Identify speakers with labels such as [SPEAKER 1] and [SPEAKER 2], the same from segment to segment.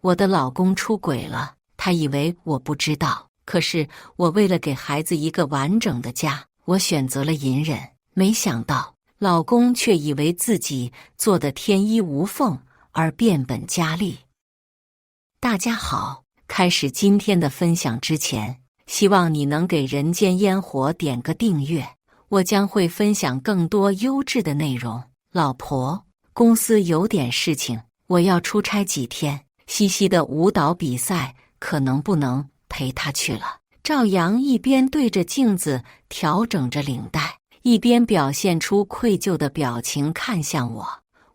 [SPEAKER 1] 我的老公出轨了，他以为我不知道。可是我为了给孩子一个完整的家，我选择了隐忍。没想到老公却以为自己做得天衣无缝，而变本加厉。大家好，开始今天的分享之前，希望你能给人间烟火点个订阅，我将会分享更多优质的内容。老婆，公司有点事情，我要出差几天，西西的舞蹈比赛可能不能陪她去了。赵阳一边对着镜子调整着领带，一边表现出愧疚的表情看向我，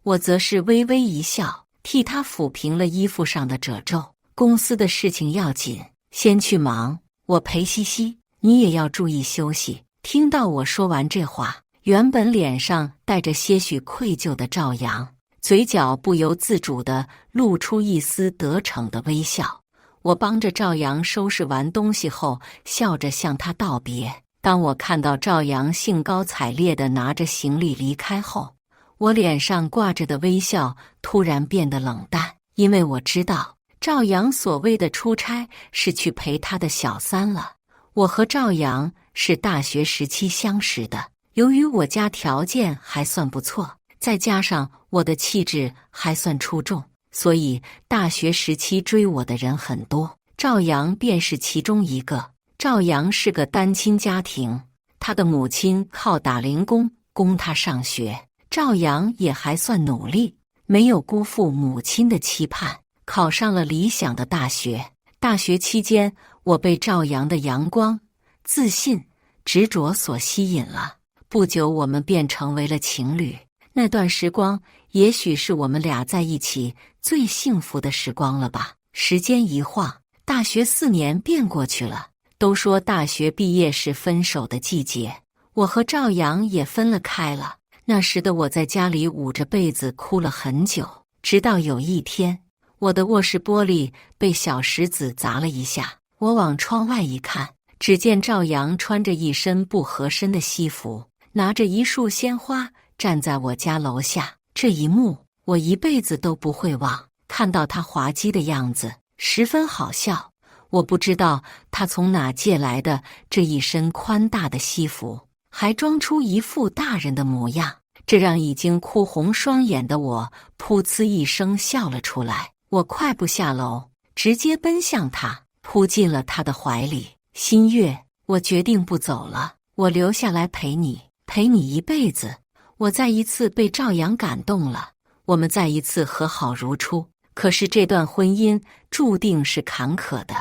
[SPEAKER 1] 我则是微微一笑，替他抚平了衣服上的褶皱。公司的事情要紧，先去忙，我陪西西，你也要注意休息。听到我说完这话，原本脸上带着些许愧疚的赵阳，嘴角不由自主地露出一丝得逞的微笑。我帮着赵阳收拾完东西后，笑着向他道别。当我看到赵阳兴高采烈地拿着行李离开后，我脸上挂着的微笑突然变得冷淡，因为我知道赵阳所谓的出差是去陪他的小三了。我和赵阳是大学时期相识的，由于我家条件还算不错，再加上我的气质还算出众，所以大学时期追我的人很多，赵阳便是其中一个。赵阳是个单亲家庭，他的母亲靠打零工供他上学，赵阳也还算努力，没有辜负母亲的期盼，考上了理想的大学。大学期间，我被赵阳的阳光、自信、执着所吸引了，不久我们便成为了情侣。那段时光也许是我们俩在一起最幸福的时光了吧。时间一晃，大学4年便过去了。都说大学毕业是分手的季节，我和赵阳也分了开了。那时的我在家里捂着被子哭了很久，直到有一天，我的卧室玻璃被小石子砸了一下，我往窗外一看，只见赵阳穿着一身不合身的西服，拿着一束鲜花站在我家楼下。这一幕我一辈子都不会忘，看到他滑稽的样子，十分好笑。我不知道他从哪借来的这一身宽大的西服，还装出一副大人的模样，这让已经哭红双眼的我噗呲一声笑了出来。我快步下楼，直接奔向他，扑进了他的怀里。新月，我决定不走了，我留下来陪你，陪你一辈子。我再一次被赵阳感动了，我们再一次和好如初。可是这段婚姻注定是坎坷的。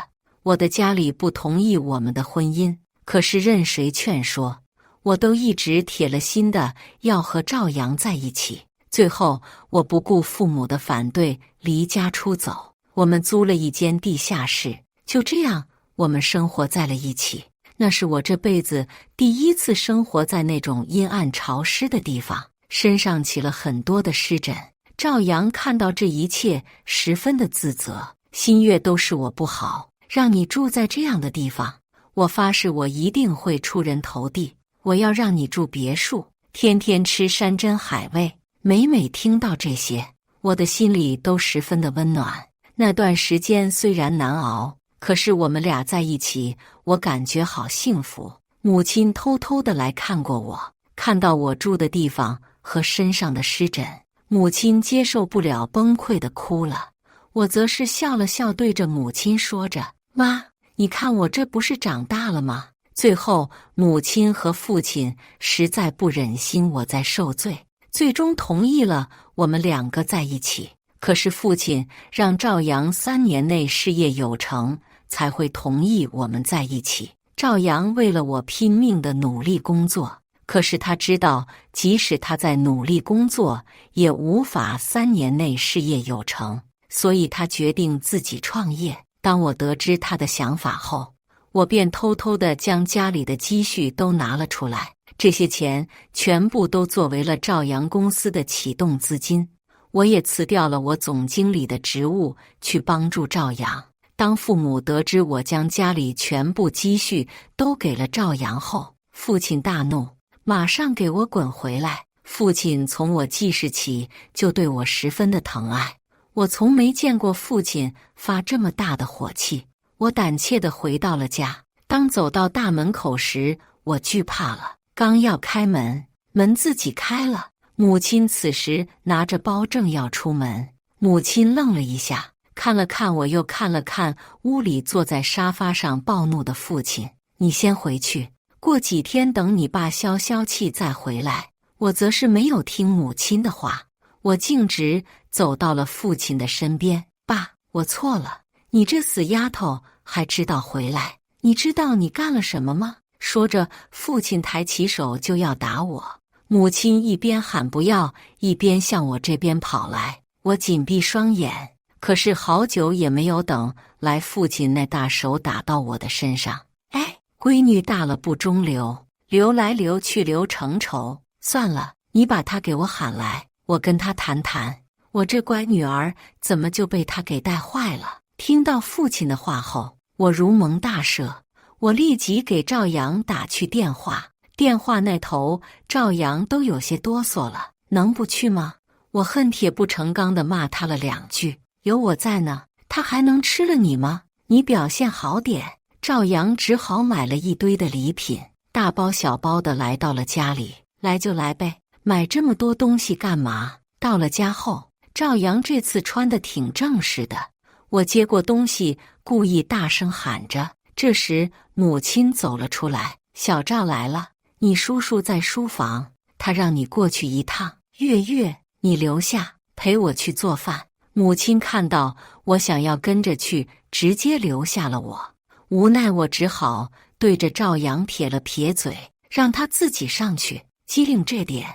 [SPEAKER 1] 我的家里不同意我们的婚姻，可是任谁劝说，我都一直铁了心的要和赵阳在一起。最后，我不顾父母的反对，离家出走。我们租了一间地下室，就这样，我们生活在了一起。那是我这辈子第一次生活在那种阴暗潮湿的地方，身上起了很多的湿疹。赵阳看到这一切，十分的自责。新月，都是我不好，让你住在这样的地方，我发誓我一定会出人头地。我要让你住别墅，天天吃山珍海味。每每听到这些，我的心里都十分的温暖。那段时间虽然难熬，可是我们俩在一起，我感觉好幸福。母亲偷偷的来看过我，看到我住的地方和身上的湿疹，母亲接受不了，崩溃的哭了。我则是笑了笑，对着母亲说着：“妈，你看我这不是长大了吗？”最后，母亲和父亲实在不忍心我再受罪，最终同意了我们2个在一起。可是父亲让赵阳3年内事业有成，才会同意我们在一起。赵阳为了我拼命的努力工作，可是他知道，即使他在努力工作，也无法3年内事业有成。所以他决定自己创业。当我得知他的想法后，我便偷偷地将家里的积蓄都拿了出来，这些钱全部都作为了赵阳公司的启动资金。我也辞掉了我总经理的职务，去帮助赵阳。当父母得知我将家里全部积蓄都给了赵阳后，父亲大怒，马上给我滚回来。父亲从我记事起就对我十分的疼爱，我从没见过父亲发这么大的火气。我胆怯地回到了家。当走到大门口时，我惧怕了。刚要开门，门自己开了。母亲此时拿着包正要出门。母亲愣了一下，看了看我，又看了看屋里坐在沙发上暴怒的父亲。你先回去，过几天等你爸消消气再回来。我则是没有听母亲的话，我径直走到了父亲的身边。爸，我错了，你这死丫头还知道回来？你知道你干了什么吗？说着，父亲抬起手就要打我。母亲一边喊不要，一边向我这边跑来。我紧闭双眼，可是好久也没有等来父亲那大手打到我的身上。哎，闺女大了不中留，留来留去留成仇。算了，你把她给我喊来，我跟她谈谈。我这乖女儿怎么就被她给带坏了？听到父亲的话后，我如蒙大赦。我立即给赵阳打去电话，电话那头赵阳都有些哆嗦了。能不去吗？我恨铁不成钢地骂他了2句。有我在呢，他还能吃了你吗？你表现好点。赵阳只好买了一堆的礼品，大包小包的来到了家里。来就来呗，买这么多东西干嘛？到了家后，赵阳这次穿得挺正式的。我接过东西，故意大声喊着。这时母亲走了出来。小赵来了，你叔叔在书房，他让你过去一趟。月月，你留下陪我去做饭。母亲看到我想要跟着去，直接留下了我。无奈我只好对着赵阳撇了撇嘴，让他自己上去。机灵这点，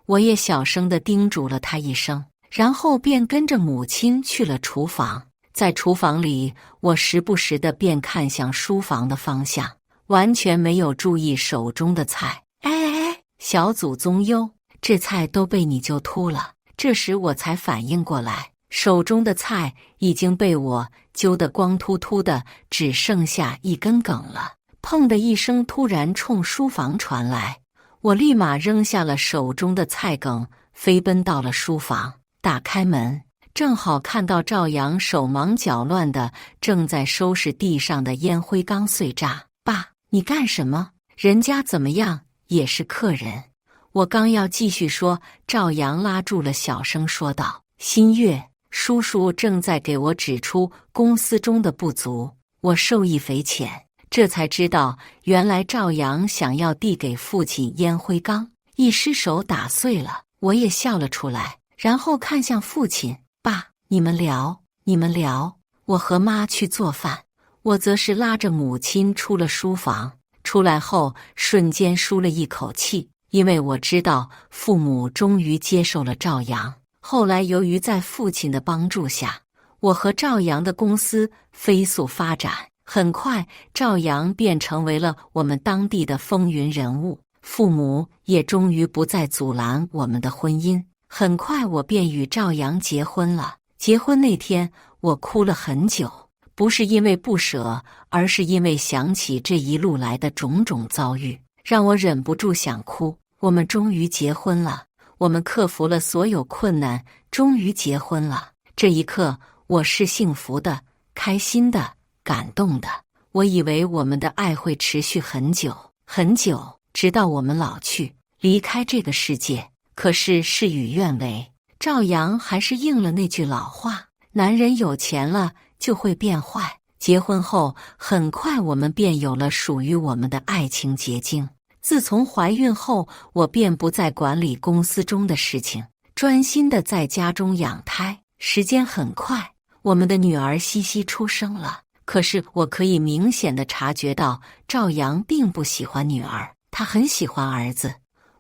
[SPEAKER 1] 我也小声地叮嘱了他一声，然后便跟着母亲去了厨房。在厨房里，我时不时地便看向书房的方向，完全没有注意手中的菜。哎，小祖宗哟，这菜都被你就秃了。这时我才反应过来，手中的菜已经被我揪得光秃秃的，只剩下一根梗了。砰的一声突然冲书房传来，我立马扔下了手中的菜梗，飞奔到了书房。打开门，正好看到赵阳手忙脚乱的正在收拾地上的烟灰缸碎渣。爸，你干什么？人家怎么样也是客人。我刚要继续说，赵阳拉住了，小声说道：新月，叔叔正在给我指出公司中的不足。我受益匪浅，这才知道原来赵阳想要递给父亲烟灰缸，一失手打碎了。我也笑了出来，然后看向父亲。爸，你们聊，你们聊，我和妈去做饭。我则是拉着母亲出了书房。出来后瞬间舒了一口气，因为我知道父母终于接受了赵阳。后来由于在父亲的帮助下，我和赵阳的公司飞速发展，很快赵阳便成为了我们当地的风云人物，父母也终于不再阻拦我们的婚姻。很快我便与赵阳结婚了。结婚那天我哭了很久，不是因为不舍，而是因为想起这一路来的种种遭遇，让我忍不住想哭。我们终于结婚了，我们克服了所有困难，终于结婚了。这一刻我是幸福的、开心的、感动的。我以为我们的爱会持续很久很久，直到我们老去，离开这个世界。可是事与愿违，赵阳还是应了那句老话，男人有钱了就会变坏。结婚后很快我们便有了属于我们的爱情结晶。自从怀孕后，我便不再管理公司中的事情，专心的在家中养胎。时间很快，我们的女儿西西出生了。可是我可以明显的察觉到赵阳并不喜欢女儿，他很喜欢儿子。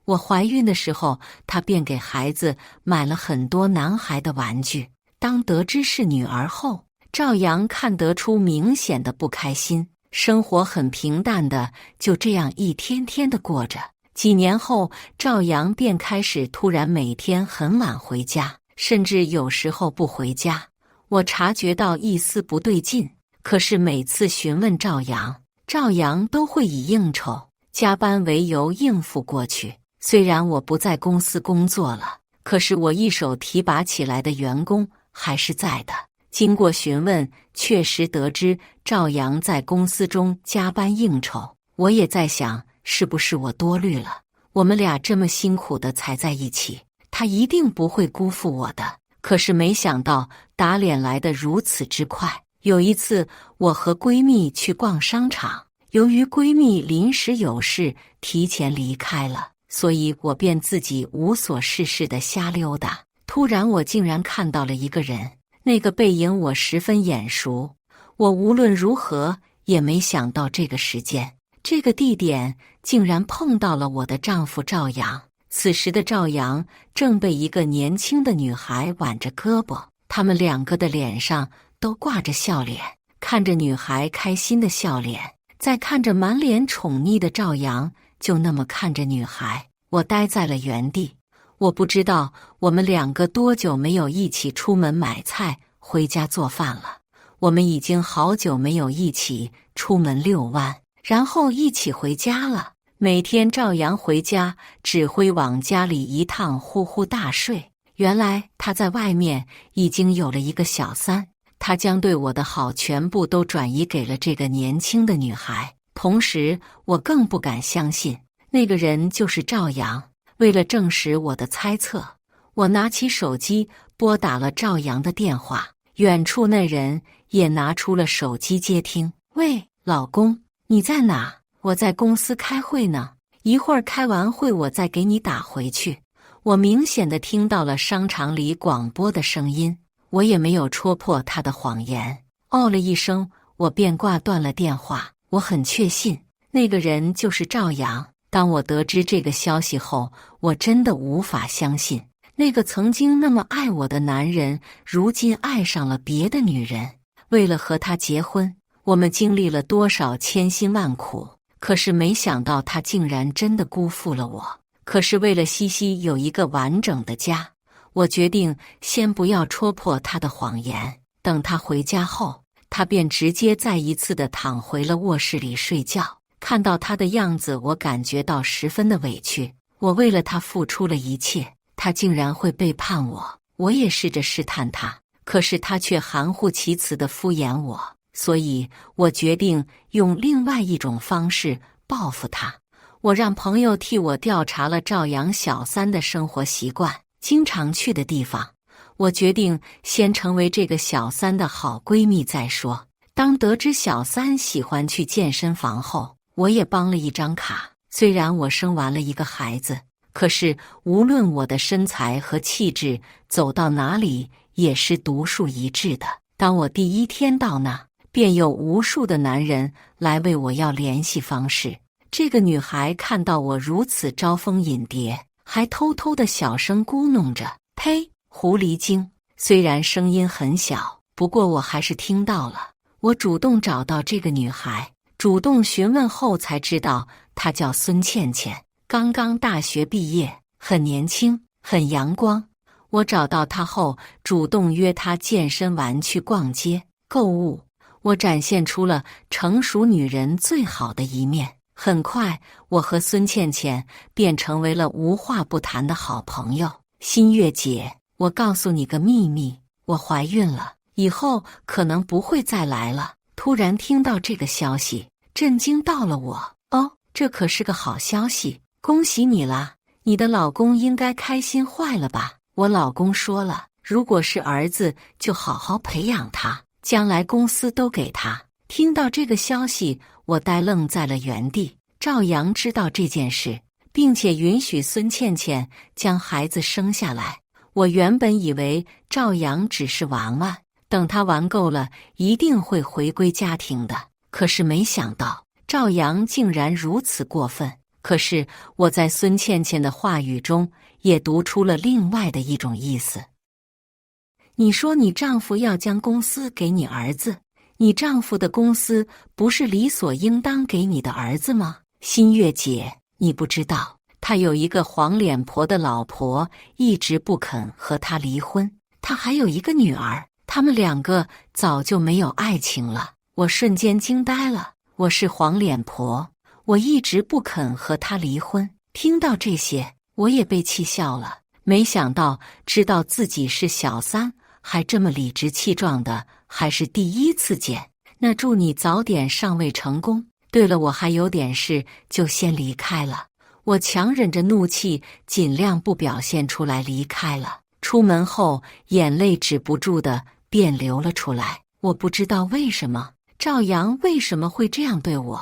[SPEAKER 1] 我怀孕的时候，他便给孩子买了很多男孩的玩具。当得知是女儿后，赵阳看得出明显的不开心。生活很平淡的，就这样一天天的过着。几年后，赵阳便开始突然每天很晚回家，甚至有时候不回家。我察觉到一丝不对劲，可是每次询问赵阳，赵阳都会以应酬、加班为由应付过去。虽然我不在公司工作了，可是我一手提拔起来的员工还是在的。经过询问，确实得知赵阳在公司中加班应酬。我也在想，是不是我多虑了？我们俩这么辛苦的才在一起，他一定不会辜负我的。可是没想到打脸来得如此之快。有一次，我和闺蜜去逛商场，由于闺蜜临时有事提前离开了，所以我便自己无所事事的瞎溜达。突然，我竟然看到了一个人。那个背影我十分眼熟，我无论如何也没想到这个时间、这个地点竟然碰到了我的丈夫赵阳。此时的赵阳正被一个年轻的女孩挽着胳膊，他们两个的脸上都挂着笑脸，看着女孩开心的笑脸，再看着满脸宠溺的赵阳，就那么看着女孩，我呆在了原地。我不知道我们两个多久没有一起出门买菜、回家做饭了。我们已经好久没有一起出门遛弯，然后一起回家了。每天赵阳回家只会往家里一趟，呼呼大睡。原来他在外面已经有了一个小三，他将对我的好全部都转移给了这个年轻的女孩。同时，我更不敢相信那个人就是赵阳。为了证实我的猜测，我拿起手机拨打了赵阳的电话。远处那人也拿出了手机接听。喂，老公，你在哪？我在公司开会呢，一会儿开完会我再给你打回去。我明显的听到了商场里广播的声音，我也没有戳破他的谎言。哦了一声，我便挂断了电话。我很确信那个人就是赵阳。当我得知这个消息后，我真的无法相信，那个曾经那么爱我的男人，如今爱上了别的女人。为了和他结婚，我们经历了多少千辛万苦，可是没想到他竟然真的辜负了我。可是为了西西有一个完整的家，我决定先不要戳破他的谎言。等他回家后，他便直接再一次的躺回了卧室里睡觉。看到他的样子，我感觉到十分的委屈。我为了他付出了一切，他竟然会背叛我。我也试着试探他，可是他却含糊其辞地敷衍我。所以我决定用另外一种方式报复他。我让朋友替我调查了赵阳小三的生活习惯，经常去的地方。我决定先成为这个小三的好闺蜜再说。当得知小三喜欢去健身房后，我也帮了一张卡。虽然我生完了一个孩子，可是无论我的身材和气质走到哪里也是独树一帜的。当我第一天到那，便有无数的男人来为我要联系方式。这个女孩看到我如此招蜂引蝶，还偷偷的小声咕哝着：“呸，狐狸精！”虽然声音很小，不过我还是听到了。我主动找到这个女孩，主动询问后才知道她叫孙倩倩，刚刚大学毕业，很年轻，很阳光。我找到她后，主动约她健身完去逛街购物。我展现出了成熟女人最好的一面。很快，我和孙倩倩便成为了无话不谈的好朋友。新月姐，我告诉你个秘密，我怀孕了，以后可能不会再来了。突然听到这个消息，震惊到了我。哦，这可是个好消息，恭喜你啦！你的老公应该开心坏了吧？我老公说了，如果是儿子，就好好培养他，将来公司都给他。听到这个消息，我呆愣在了原地。赵阳知道这件事，并且允许孙倩倩将孩子生下来。我原本以为赵阳只是玩玩，等他玩够了，一定会回归家庭的。可是没想到，赵阳竟然如此过分。可是我在孙倩倩的话语中，也读出了另外的一种意思。你说你丈夫要将公司给你儿子，你丈夫的公司不是理所应当给你的儿子吗？新月姐，你不知道，他有一个黄脸婆的老婆，一直不肯和他离婚。他还有一个女儿，他们两个早就没有爱情了。我瞬间惊呆了。我是黄脸婆，我一直不肯和他离婚。听到这些，我也被气笑了。没想到知道自己是小三，还这么理直气壮的，还是第一次见。那祝你早点上位成功。对了，我还有点事，就先离开了。我强忍着怒气，尽量不表现出来离开了。出门后，眼泪止不住的便流了出来。我不知道为什么，赵阳为什么会这样对我？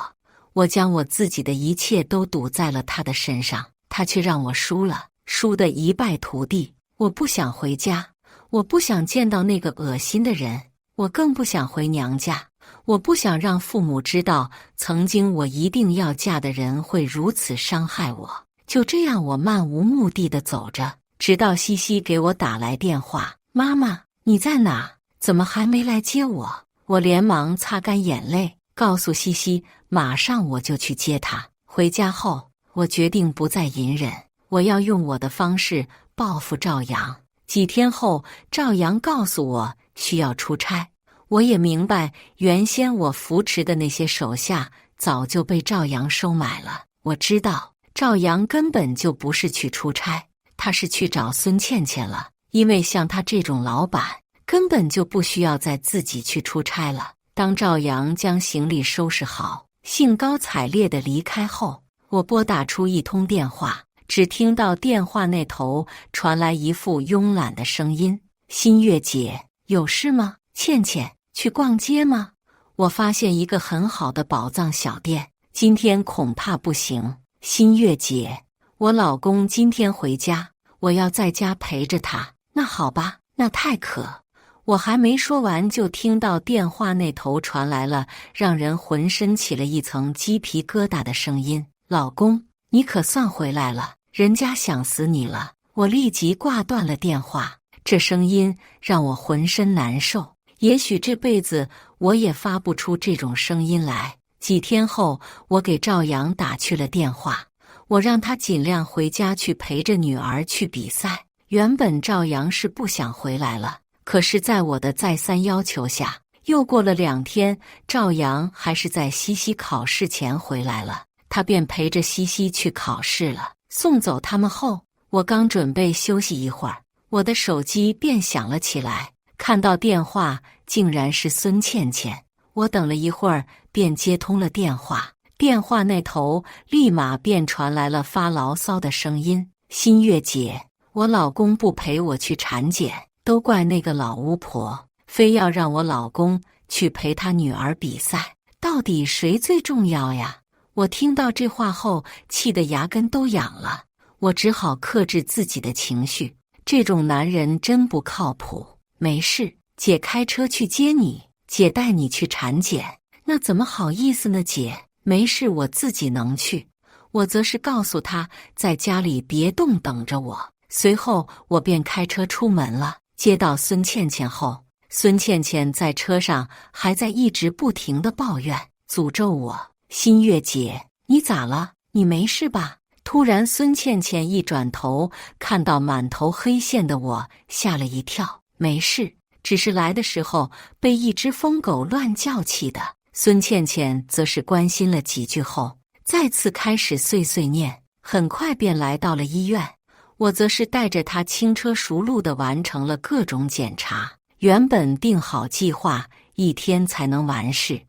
[SPEAKER 1] 我将我自己的一切都赌在了他的身上，他却让我输了，输得一败涂地。我不想回家，我不想见到那个恶心的人，我更不想回娘家。我不想让父母知道，曾经我一定要嫁的人会如此伤害我。就这样，我漫无目的地走着，直到西西给我打来电话：“妈妈，你在哪？怎么还没来接我？”我连忙擦干眼泪，告诉西西，马上我就去接她。回家后，我决定不再隐忍，我要用我的方式报复赵阳。几天后，赵阳告诉我需要出差。我也明白，原先我扶持的那些手下早就被赵阳收买了。我知道赵阳根本就不是去出差，他是去找孙倩倩了。因为像他这种老板，根本就不需要再自己去出差了。当赵阳将行李收拾好，兴高采烈地离开后，我拨打出一通电话，只听到电话那头传来一副慵懒的声音：“新月姐，有事吗？倩倩。去逛街吗？我发现一个很好的宝藏小店，今天恐怕不行。新月姐，我老公今天回家，我要在家陪着他。那好吧，那太可……”我还没说完，就听到电话那头传来了让人浑身起了一层鸡皮疙瘩的声音：“老公，你可算回来了，人家想死你了。”我立即挂断了电话，这声音让我浑身难受。也许这辈子我也发不出这种声音来。几天后，我给赵阳打去了电话，我让他尽量回家去陪着女儿去比赛。原本赵阳是不想回来了，可是在我的再三要求下，又过了2天，赵阳还是在西西考试前回来了。他便陪着西西去考试了。送走他们后，我刚准备休息一会儿，我的手机便响了起来。看到电话竟然是孙倩倩，我等了一会儿便接通了电话。电话那头立马便传来了发牢骚的声音：“新月姐，我老公不陪我去产检，都怪那个老巫婆，非要让我老公去陪他女儿比赛，到底谁最重要呀？”我听到这话后，气得牙根都痒了。我只好克制自己的情绪，这种男人真不靠谱。没事，姐开车去接你，姐带你去产检。那怎么好意思呢，姐？没事，我自己能去。我则是告诉他在家里别动，等着我。随后我便开车出门了。接到孙倩倩后，孙倩倩在车上还在一直不停地抱怨，诅咒我：“新月姐，你咋了？你没事吧？”突然，孙倩倩一转头，看到满头黑线的我，吓了一跳。没事，只是来的时候被一只疯狗乱叫气的。孙倩倩则是关心了几句后，再次开始碎碎念，很快便来到了医院。我则是带着她轻车熟路地完成了各种检查。原本定好计划1天才能完事，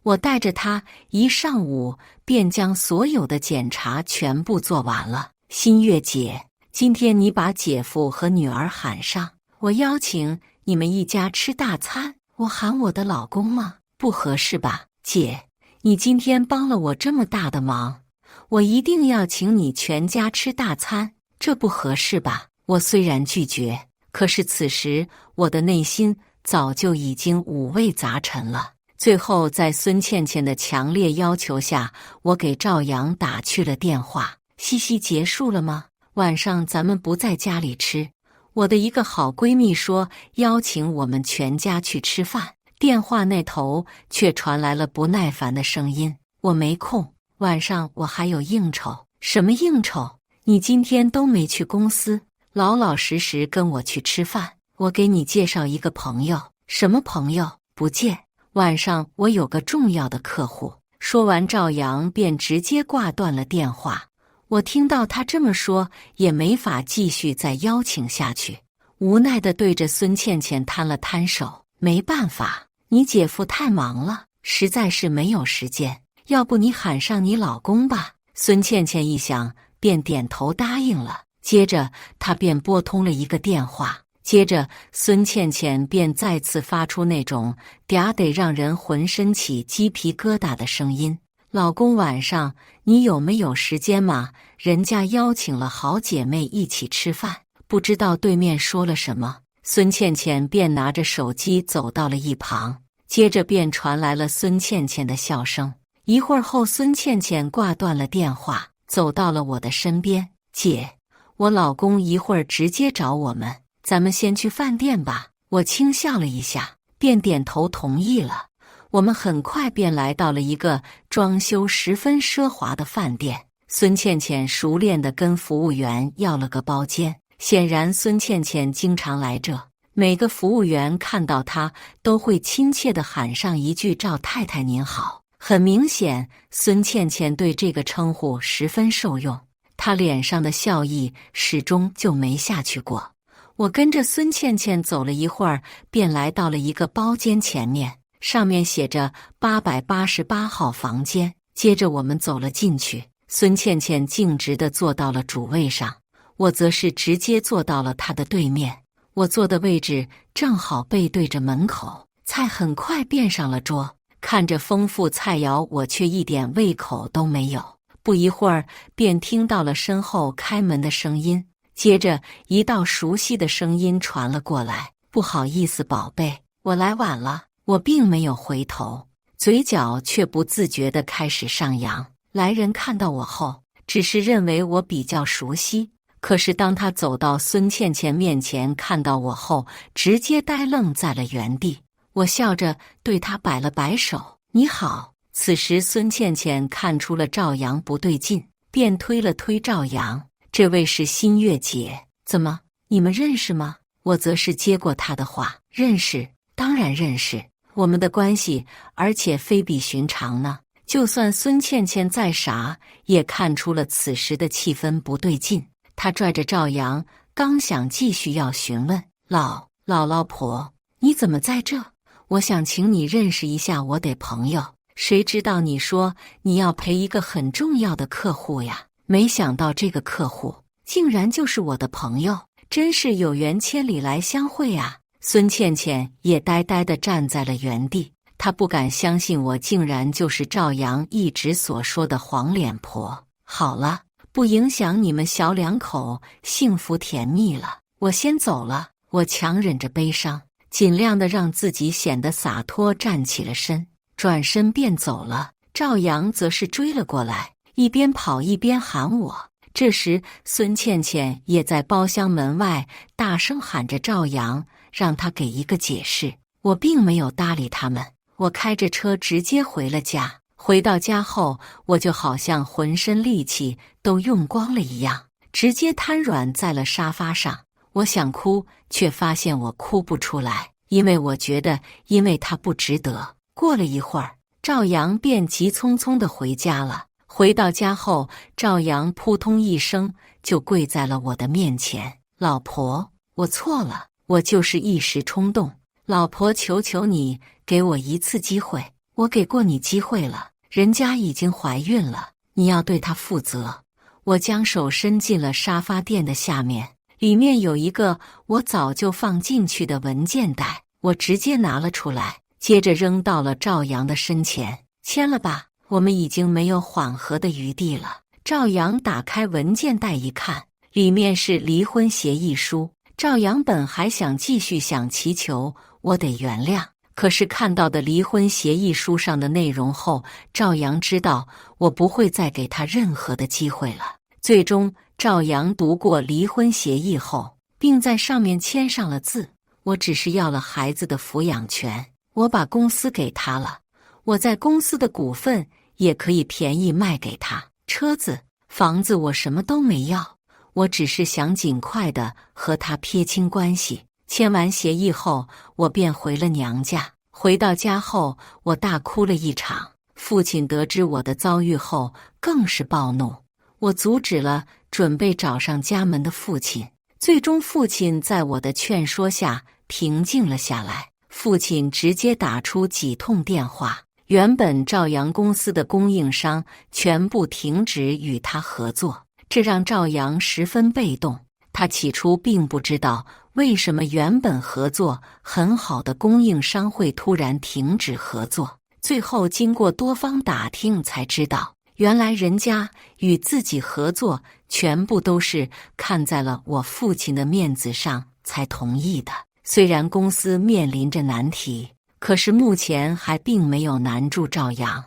[SPEAKER 1] 我带着她一上午便将所有的检查全部做完了。新月姐，今天你把姐夫和女儿喊上，我邀请你们一家吃大餐。我喊我的老公吗？不合适吧？姐，你今天帮了我这么大的忙，我一定要请你全家吃大餐，这不合适吧？我虽然拒绝，可是此时我的内心早就已经五味杂陈了。最后在孙倩倩的强烈要求下，我给赵阳打去了电话。西西结束了吗？晚上咱们不在家里吃。我的一个好闺蜜说邀请我们全家去吃饭，电话那头却传来了不耐烦的声音：“我没空，晚上我还有应酬。”“什么应酬？你今天都没去公司，老老实实跟我去吃饭。我给你介绍一个朋友。”“什么朋友？不见。晚上我有个重要的客户。”说完，赵阳便直接挂断了电话。我听到他这么说，也没法继续再邀请下去。无奈地对着孙倩倩摊了摊手。没办法，你姐夫太忙了，实在是没有时间。要不你喊上你老公吧？孙倩倩一想，便点头答应了。接着，她便拨通了一个电话。接着，孙倩倩便再次发出那种嗲得让人浑身起鸡皮疙瘩的声音：“老公，晚上你有没有时间嘛？人家邀请了好姐妹一起吃饭。”不知道对面说了什么，孙倩倩便拿着手机走到了一旁，接着便传来了孙倩倩的笑声。一会儿后，孙倩倩挂断了电话，走到了我的身边：“姐，我老公一会儿直接找我们，咱们先去饭店吧。”我轻笑了一下，便点头同意了。我们很快便来到了一个装修十分奢华的饭店。孙倩倩熟练地跟服务员要了个包间。显然，孙倩倩经常来这，每个服务员看到她都会亲切地喊上一句“赵太太您好”。很明显，孙倩倩对这个称呼十分受用，她脸上的笑意始终就没下去过。我跟着孙倩倩走了一会儿，便来到了一个包间前面，上面写着888号房间。接着我们走了进去，孙倩倩径直地坐到了主位上。我则是直接坐到了他的对面，我坐的位置正好背对着门口。菜很快便上了桌，看着丰富菜肴，我却一点胃口都没有。不一会儿，便听到了身后开门的声音，接着一道熟悉的声音传了过来：“不好意思，宝贝，我来晚了。”我并没有回头，嘴角却不自觉地开始上扬。来人看到我后，只是认为我比较熟悉。可是当他走到孙倩倩面前，看到我后，直接呆愣在了原地。我笑着对他摆了摆手：“你好。”此时孙倩倩看出了赵阳不对劲，便推了推赵阳：“这位是新月姐，怎么，你们认识吗？”我则是接过他的话：“认识，当然认识，我们的关系而且非比寻常呢。”就算孙倩倩再傻，也看出了此时的气氛不对劲。他拽着赵阳，刚想继续要询问：“老婆，你怎么在这？我想请你认识一下我的朋友。”谁知道你说你要陪一个很重要的客户呀？没想到这个客户竟然就是我的朋友，真是有缘千里来相会啊！孙倩倩也呆呆地站在了原地，她不敢相信我竟然就是赵阳一直所说的黄脸婆。好了，不影响你们小两口幸福甜蜜了，我先走了。我强忍着悲伤，尽量的让自己显得洒脱，站起了身，转身便走了。赵阳则是追了过来，一边跑一边喊我。这时孙倩倩也在包厢门外大声喊着赵阳，让他给一个解释。我并没有搭理他们，我开着车直接回了家。回到家后，我就好像浑身力气都用光了一样，直接瘫软在了沙发上。我想哭，却发现我哭不出来，因为我觉得因为他不值得。过了一会儿，赵阳便急匆匆地回家了。回到家后，赵阳扑通一声就跪在了我的面前：“老婆，我错了，我就是一时冲动。老婆，求求你给我一次机会，我给过你机会了，人家已经怀孕了，你要对她负责。”我将手伸进了沙发垫的下面，里面有一个我早就放进去的文件袋，我直接拿了出来，接着扔到了赵阳的身前：“签了吧，我们已经没有缓和的余地了。”赵阳打开文件袋一看，里面是离婚协议书。赵阳本还想继续祈求我得原谅，可是看到的离婚协议书上的内容后，赵阳知道我不会再给他任何的机会了。最终，赵阳读过离婚协议后，并在上面签上了字。我只是要了孩子的抚养权，我把公司给他了，我在公司的股份也可以便宜卖给他，车子、房子我什么都没要，我只是想尽快的和他撇清关系。签完协议后，我便回了娘家。回到家后，我大哭了一场。父亲得知我的遭遇后，更是暴怒。我阻止了准备找上家门的父亲，最终，父亲在我的劝说下平静了下来。父亲直接打出几通电话，原本赵阳公司的供应商全部停止与他合作，这让赵阳十分被动。他起初并不知道为什么原本合作很好的供应商会突然停止合作，最后经过多方打听才知道，原来人家与自己合作全部都是看在了我父亲的面子上才同意的。虽然公司面临着难题，可是目前还并没有难住赵阳。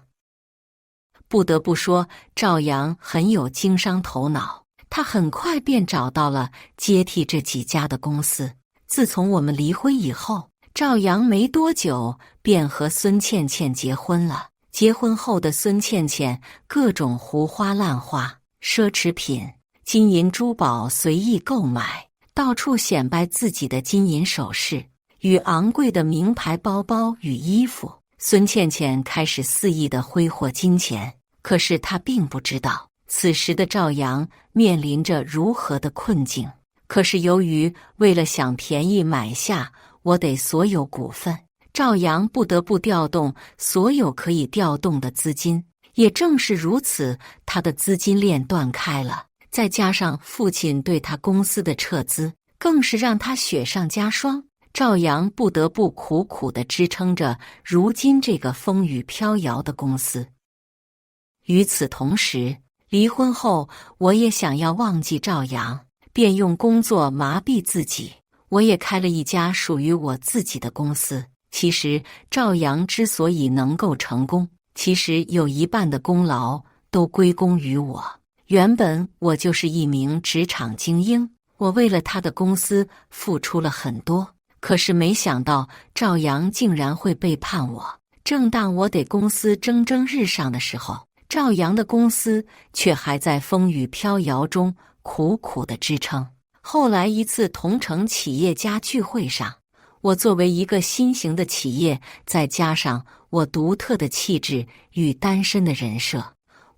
[SPEAKER 1] 不得不说，赵阳很有经商头脑，他很快便找到了接替这几家的公司。自从我们离婚以后，赵阳没多久便和孙倩倩结婚了。结婚后的孙倩倩各种胡花烂花、奢侈品、金银珠宝随意购买，到处显摆自己的金银首饰与昂贵的名牌包包与衣服。孙倩倩开始肆意地挥霍金钱，可是她并不知道，此时的赵阳面临着如何的困境。可是由于为了想便宜买下我得所有股份，赵阳不得不调动所有可以调动的资金。也正是如此，他的资金链断开了。再加上父亲对他公司的撤资，更是让他雪上加霜。赵阳不得不苦苦地支撑着如今这个风雨飘摇的公司。与此同时，离婚后我也想要忘记赵阳，便用工作麻痹自己。我也开了一家属于我自己的公司。其实赵阳之所以能够成功，其实有一半的功劳都归功于我。原本我就是一名职场精英，我为了他的公司付出了很多，可是没想到赵阳竟然会背叛我。正当我得公司蒸蒸日上的时候，赵阳的公司却还在风雨飘摇中苦苦的支撑。后来一次同城企业家聚会上，我作为一个新型的企业，再加上我独特的气质与单身的人设，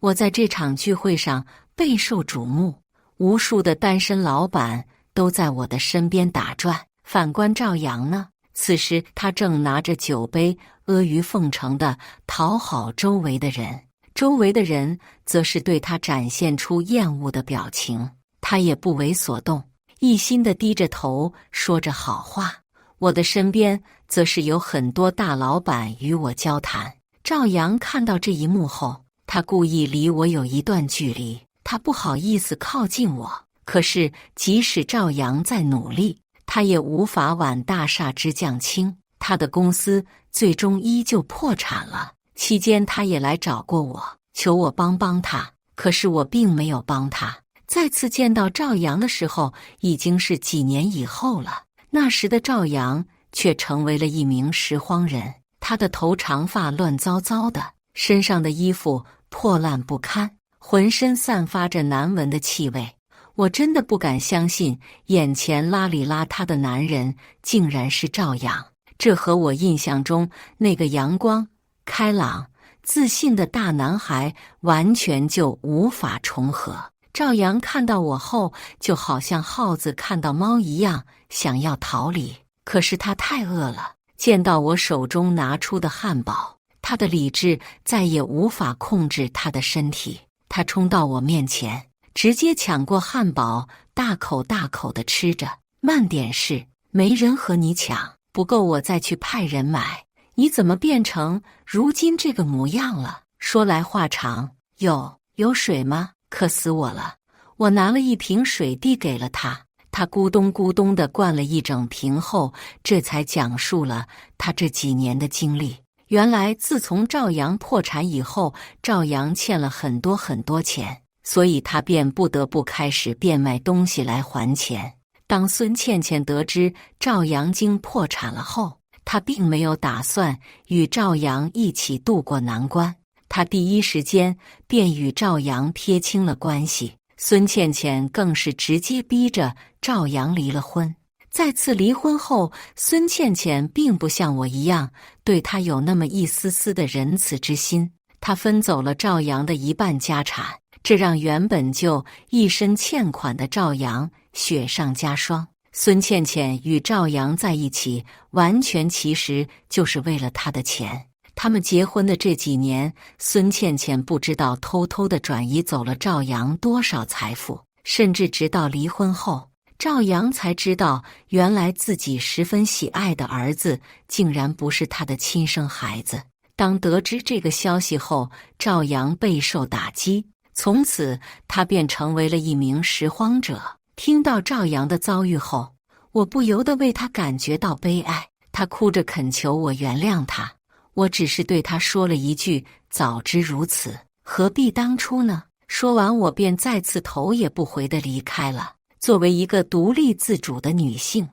[SPEAKER 1] 我在这场聚会上备受瞩目，无数的单身老板都在我的身边打转。反观赵阳呢，此时他正拿着酒杯阿谀奉承地讨好周围的人，周围的人则是对他展现出厌恶的表情，他也不为所动，一心地低着头说着好话。我的身边则是有很多大老板与我交谈。赵阳看到这一幕后，他故意离我有一段距离，他不好意思靠近我。可是即使赵阳再努力，他也无法挽大厦之将倾，他的公司最终依旧破产了。期间他也来找过我，求我帮帮他，可是我并没有帮他。再次见到赵阳的时候，已经是几年以后了。那时的赵阳却成为了一名拾荒人，他的头长发乱糟糟的，身上的衣服破烂不堪，浑身散发着难闻的气味。我真的不敢相信，眼前邋里邋遢的男人竟然是赵阳。这和我印象中那个阳光、开朗、自信的大男孩完全就无法重合。赵阳看到我后，就好像耗子看到猫一样，想要逃离。可是他太饿了，见到我手中拿出的汉堡，他的理智再也无法控制他的身体。他冲到我面前，直接抢过汉堡，大口大口地吃着。慢点是，没人和你抢，不够我再去派人买。你怎么变成如今这个模样了？说来话长，有水吗？渴死我了！我拿了一瓶水递给了他，他咕咚咕咚地灌了一整瓶后，这才讲述了他这几年的经历。原来自从赵阳破产以后，赵阳欠了很多很多钱，所以他便不得不开始变卖东西来还钱。当孙倩倩得知赵阳经破产了后，他并没有打算与赵阳一起渡过难关，他第一时间便与赵阳撇清了关系。孙倩倩更是直接逼着赵阳离了婚。再次离婚后，孙倩倩并不像我一样对他有那么一丝丝的仁慈之心，她分走了赵阳的一半家产，这让原本就一身欠款的赵阳雪上加霜。孙倩倩与赵阳在一起，完全其实就是为了他的钱。他们结婚的这几年，孙倩倩不知道偷偷地转移走了赵阳多少财富，甚至直到离婚后，赵阳才知道，原来自己十分喜爱的儿子竟然不是他的亲生孩子。当得知这个消息后，赵阳备受打击，从此他便成为了一名拾荒者。听到赵阳的遭遇后，我不由得为他感觉到悲哀。他哭着恳求我原谅他，我只是对他说了一句：“早知如此，何必当初呢？”说完，我便再次头也不回地离开了。作为一个独立自主的女性，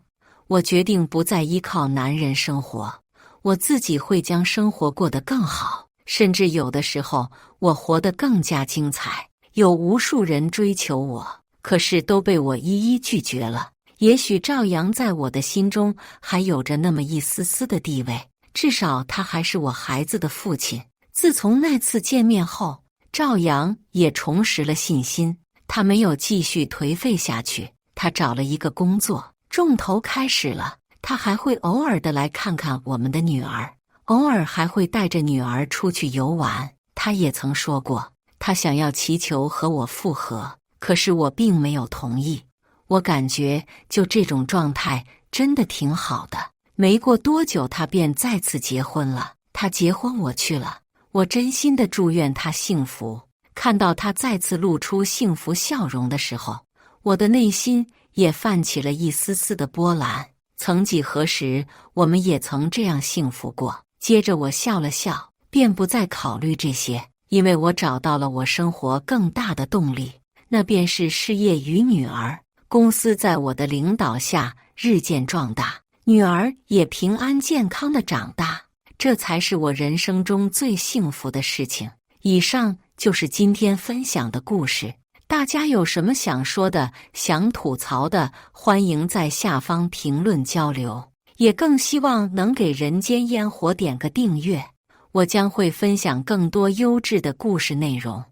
[SPEAKER 1] 我决定不再依靠男人生活，我自己会将生活过得更好，甚至有的时候我活得更加精彩。有无数人追求我，可是都被我一一拒绝了。也许赵阳在我的心中还有着那么一丝丝的地位，至少他还是我孩子的父亲。自从那次见面后，赵阳也重拾了信心，他没有继续颓废下去，他找了一个工作，重头开始了。他还会偶尔的来看看我们的女儿，偶尔还会带着女儿出去游玩。他也曾说过，他想要祈求和我复合，可是我并没有同意。我感觉就这种状态真的挺好的。没过多久，他便再次结婚了。他结婚我去了，我真心的祝愿他幸福。看到他再次露出幸福笑容的时候，我的内心也泛起了一丝丝的波澜。曾几何时，我们也曾这样幸福过。接着我笑了笑，便不再考虑这些，因为我找到了我生活更大的动力，那便是事业与女儿。公司在我的领导下日渐壮大，女儿也平安健康的长大，这才是我人生中最幸福的事情。以上就是今天分享的故事，大家有什么想说的、想吐槽的，欢迎在下方评论交流，也更希望能给人间烟火点个订阅，我将会分享更多优质的故事内容。